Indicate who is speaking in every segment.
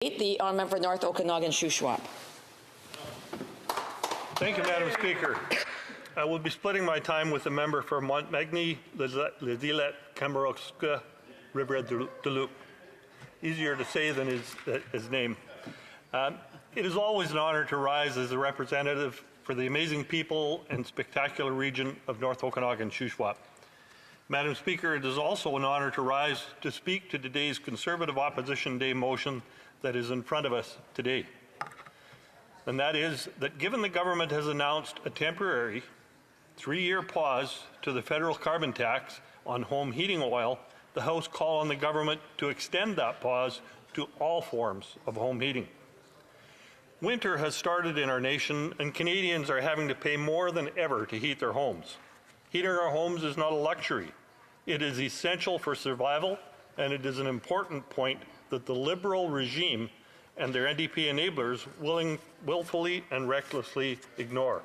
Speaker 1: The honourable for North Okanagan Shuswap.
Speaker 2: Thank you, Madam Speaker. I will be splitting my time with the member for Montmagny, Ledeillet, Kamarowska, Riviere-du-Loup. Easier to say than his name. It is always an honor to rise as a representative for the amazing people and spectacular region of North Okanagan Shuswap. Madam Speaker, it is also an honor to rise to speak to today's Conservative Opposition Day motion that is in front of us today. And that is that given the government has announced a temporary 3-year pause to the federal carbon tax on home heating oil, the House call on the government to extend that pause to all forms of home heating. Winter has started in our nation, and Canadians are having to pay more than ever to heat their homes. Heating our homes is not a luxury. It is essential for survival, and it is an important point that the Liberal regime and their NDP enablers willfully and recklessly ignore.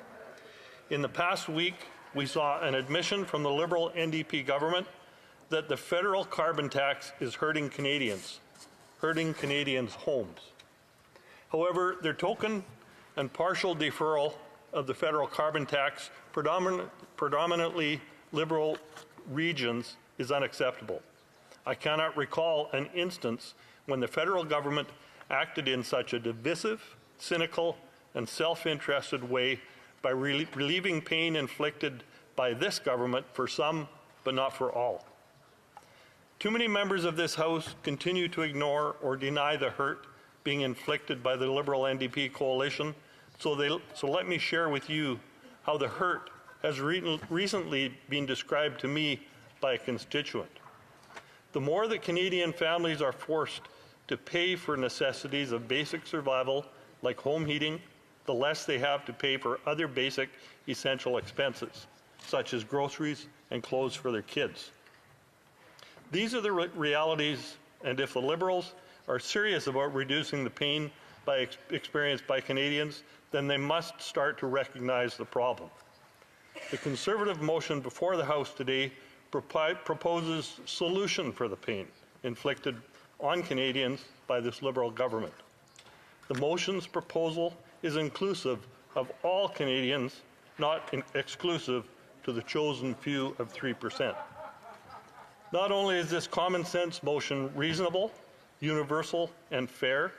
Speaker 2: In the past week, we saw an admission from the Liberal NDP government that the federal carbon tax is hurting Canadians' homes. However, their token and partial deferral of the federal carbon tax predominantly Liberal regions is unacceptable. I cannot recall an instance when the federal government acted in such a divisive, cynical, and self-interested way by relieving pain inflicted by this government for some, but not for all. Too many members of this House continue to ignore or deny the hurt being inflicted by the Liberal NDP coalition, so let me share with you how the hurt has recently been described to me by a constituent. The more that Canadian families are forced to pay for necessities of basic survival, like home heating, the less they have to pay for other basic essential expenses, such as groceries and clothes for their kids. These are the realities, and if the Liberals are serious about reducing the pain experienced by Canadians, then they must start to recognize the problem. The Conservative motion before the House today proposes solution for the pain inflicted on Canadians by this Liberal government. The motion's proposal is inclusive of all Canadians, not exclusive to the chosen few of 3%. Not only is this common sense motion reasonable, universal, and fair,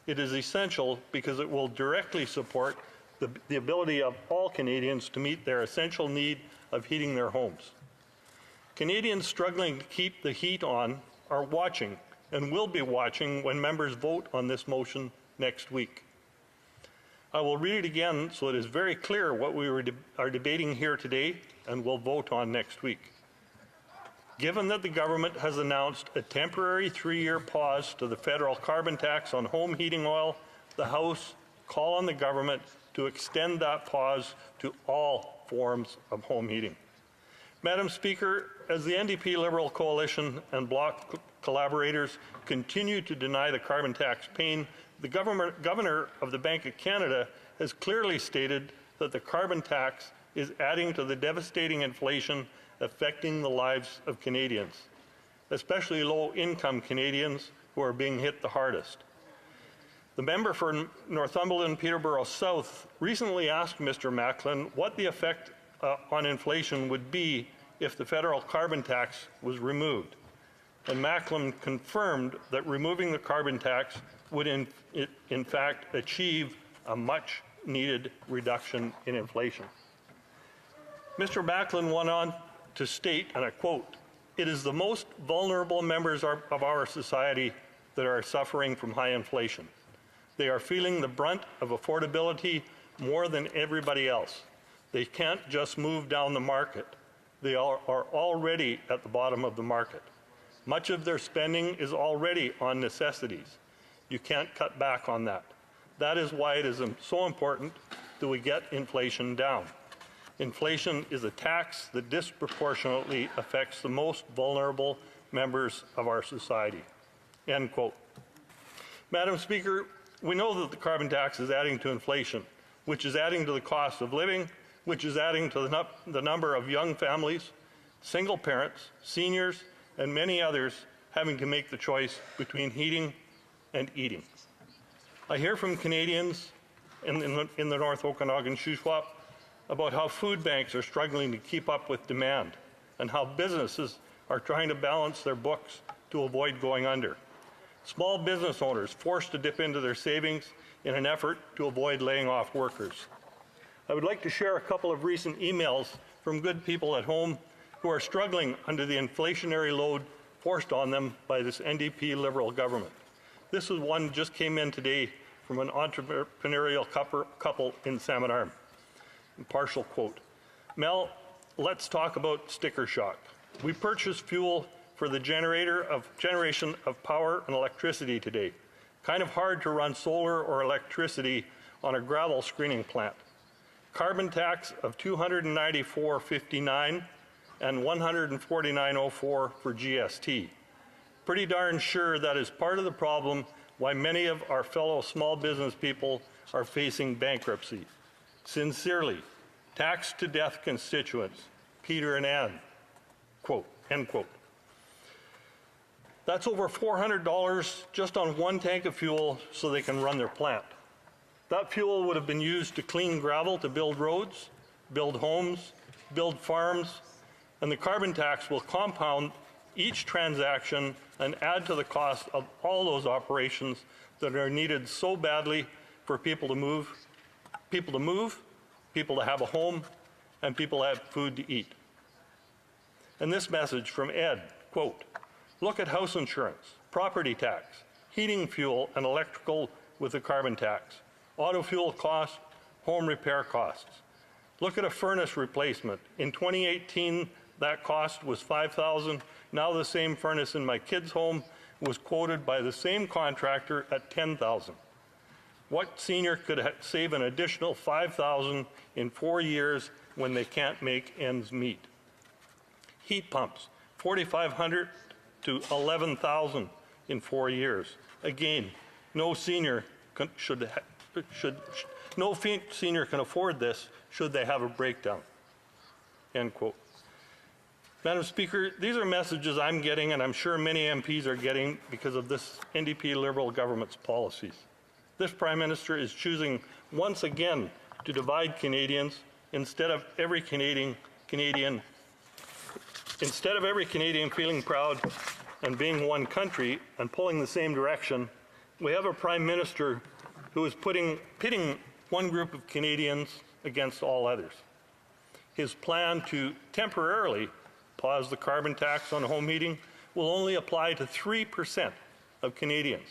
Speaker 2: it is essential because it will directly support the ability of all Canadians to meet their essential need of heating their homes. Canadians struggling to keep the heat on are watching and will be watching when members vote on this motion next week. I will read it again so it is very clear what we are debating here today and will vote on next week. Given that the government has announced a temporary 3-year pause to the federal carbon tax on home heating oil, the House call on the government to extend that pause to all forms of home heating. Madam Speaker, as the NDP Liberal coalition and Bloc collaborators continue to deny the carbon tax pain, the Governor of the Bank of Canada has clearly stated that the carbon tax is adding to the devastating inflation affecting the lives of Canadians, especially low-income Canadians who are being hit the hardest. The member for Northumberland Peterborough South recently asked Mr. Macklin what the effect on inflation would be if the federal carbon tax was removed. And Macklin confirmed that removing the carbon tax would in fact achieve a much-needed reduction in inflation. Mr. Macklin went on to state, and I quote, "It is the most vulnerable members of our society that are suffering from high inflation. They are feeling the brunt of affordability more than everybody else. They can't just move down the market. They are already at the bottom of the market. Much of their spending is already on necessities. You can't cut back on that. That is why it is so important that we get inflation down. Inflation is a tax that disproportionately affects the most vulnerable members of our society." End quote. Madam Speaker, we know that the carbon tax is adding to inflation, which is adding to the cost of living, which is adding to the number of young families, single parents, seniors, and many others having to make the choice between heating and eating. I hear from Canadians in the North Okanagan Shuswap about how food banks are struggling to keep up with demand and how businesses are trying to balance their books to avoid going under. Small business owners forced to dip into their savings in an effort to avoid laying off workers. I would like to share a couple of recent emails from good people at home who are struggling under the inflationary load forced on them by this NDP Liberal government. This is one just came in today from an entrepreneurial couple in Salmon Arm. Partial quote. Mel, let's talk about sticker shock. We purchased fuel for the generation of power and electricity today. Kind of hard to run solar or electricity on a gravel screening plant. Carbon tax of $294.59 and $149.04 for GST. Pretty darn sure that is part of the problem why many of our fellow small business people are facing bankruptcy. Sincerely, taxed to death constituents, Peter and Ann, quote, end quote. That's over $400 just on one tank of fuel so they can run their plant. That fuel would have been used to clean gravel to build roads, build homes, build farms, and the carbon tax will compound each transaction and add to the cost of all those operations that are needed so badly for people to move, people to have a home, and people to have food to eat. And this message from Ed, quote, look at house insurance, property tax, heating fuel and electrical with the carbon tax, auto fuel costs, home repair costs. Look at a furnace replacement. In 2018, that cost was $5,000. Now the same furnace in my kid's home was quoted by the same contractor at $10,000. What senior could save an additional $5,000 in 4 years when they can't make ends meet? Heat pumps, $4,500 to $11,000 in 4 years. Again, no senior can afford this should they have a breakdown. End quote. Madam Speaker, these are messages I'm getting and I'm sure many MPs are getting because of this NDP Liberal government's policies. This Prime Minister is choosing once again to divide Canadians instead of every Canadian feeling proud and being one country and pulling the same direction. We have a Prime Minister who is pitting one group of Canadians against all others. His plan to temporarily pause the carbon tax on home heating will only apply to 3% of Canadians,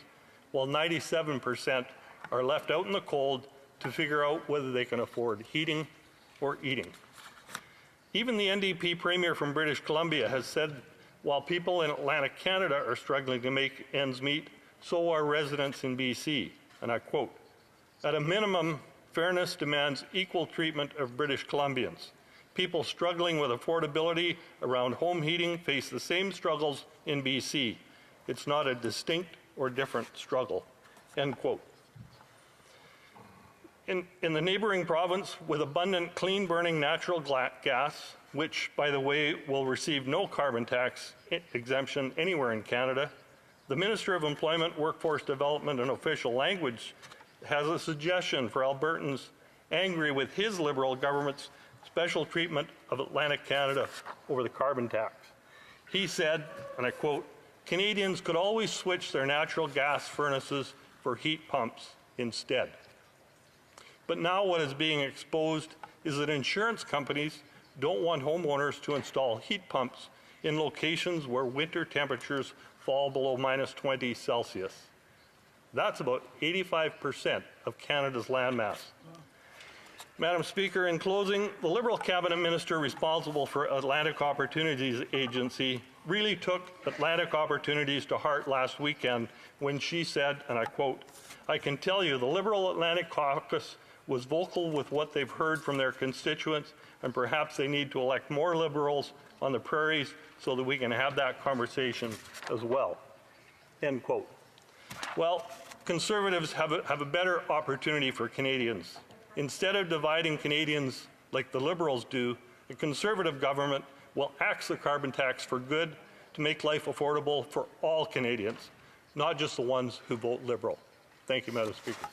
Speaker 2: while 97% are left out in the cold to figure out whether they can afford heating or eating. Even the NDP Premier from British Columbia has said while people in Atlantic Canada are struggling to make ends meet, so are residents in BC. And I quote, at a minimum, fairness demands equal treatment of British Columbians. People struggling with affordability around home heating face the same struggles in BC. It's not a distinct or different struggle, end quote. In the neighboring province with abundant clean-burning natural gas, which, by the way, will receive no carbon tax exemption anywhere in Canada, the Minister of Employment, Workforce Development and Official Language has a suggestion for Albertans angry with his Liberal government's special treatment of Atlantic Canada over the carbon tax. He said, and I quote, Canadians could always switch their natural gas furnaces for heat pumps instead. But now what is being exposed is that insurance companies don't want homeowners to install heat pumps in locations where winter temperatures fall below -20 Celsius. That's about 85% of Canada's landmass. Madam Speaker, in closing, the Liberal Cabinet Minister responsible for Atlantic Opportunities Agency really took Atlantic Opportunities to heart last weekend when she said, and I quote, I can tell you the Liberal Atlantic Caucus was vocal with what they've heard from their constituents, and perhaps they need to elect more Liberals on the prairies so that we can have that conversation as well, end quote. Well, Conservatives have a better opportunity for Canadians. Instead of dividing Canadians like the Liberals do, a Conservative government will axe the carbon tax for good to make life affordable for all Canadians, not just the ones who vote Liberal. Thank you, Madam Speaker.